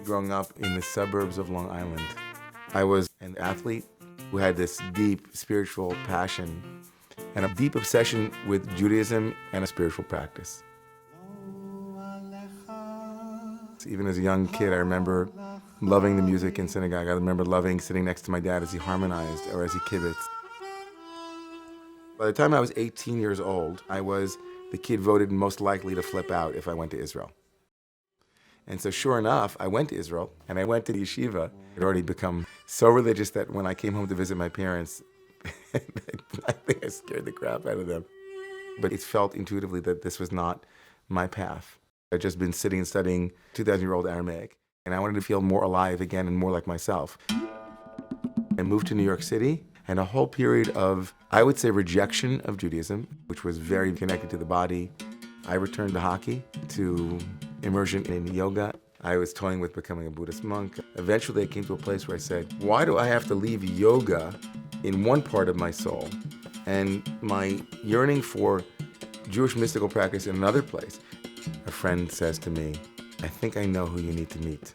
Growing up in the suburbs of Long Island, I was an athlete who had this deep spiritual passion and a deep obsession with Judaism and a spiritual practice. Even as a young kid, I remember loving the music in synagogue. I remember loving sitting next to my dad as he harmonized or as he kibitzed. By the time I was 18 years old, I was the kid voted most likely to flip out if I went to Israel. And so sure enough, I went to Israel and I went to the yeshiva. I'd already become so religious that when I came home to visit my parents, I think I scared the crap out of them. But it felt intuitively that this was not my path. I'd just been sitting and studying 2,000-year-old Aramaic, and I wanted to feel more alive again and more like myself. I moved to New York City, and a whole period of, I would say, rejection of Judaism, which was very connected to the body. I returned to hockey, to immersion in yoga. I was toying with becoming a Buddhist monk. Eventually, I came to a place where I said, why do I have to leave yoga in one part of my soul and my yearning for Jewish mystical practice in another place? A friend says to me, I think I know who you need to meet.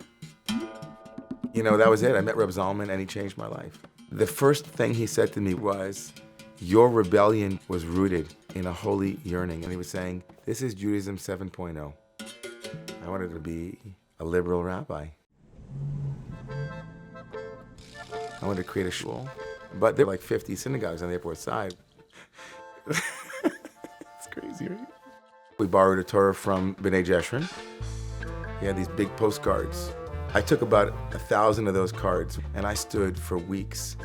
You know, that was it. I met Reb Zalman and he changed my life. The first thing he said to me was, your rebellion was rooted in a holy yearning. And he was saying, this is Judaism 7.0. I wanted to be a liberal rabbi. I wanted to create a shul. But there were like 50 synagogues on the Upper West Side. It's crazy, right? We borrowed a Torah from B'nai Jeshurun. He had these big postcards. I took about 1,000 of those cards, and I stood for weeks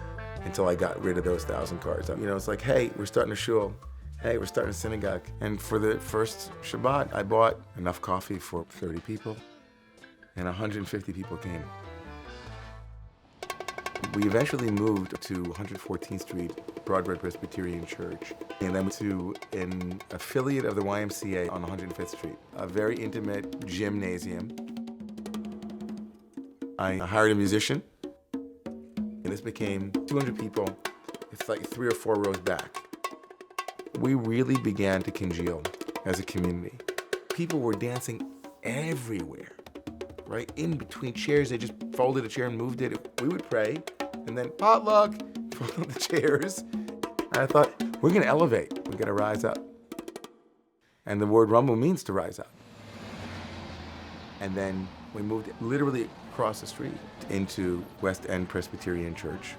until I got rid of those 1,000 cards. You know, it's like, hey, we're starting a shul. Hey, we're starting a synagogue. And for the first Shabbat, I bought enough coffee for 30 people, and 150 people came. We eventually moved to 114th Street, Broadway Presbyterian Church, and then to an affiliate of the YMCA on 105th Street, a very intimate gymnasium. I hired a musician, and this became 200 people. It's like 3 or 4 rows back. We really began to congeal as a community. People were dancing everywhere, right? In between chairs, they just folded a chair and moved it. We would pray, and then potluck, fold the chairs. And I thought, we're gonna elevate, we're gonna rise up. And the word Romemu means to rise up. And then we moved literally across the street into West End Presbyterian Church.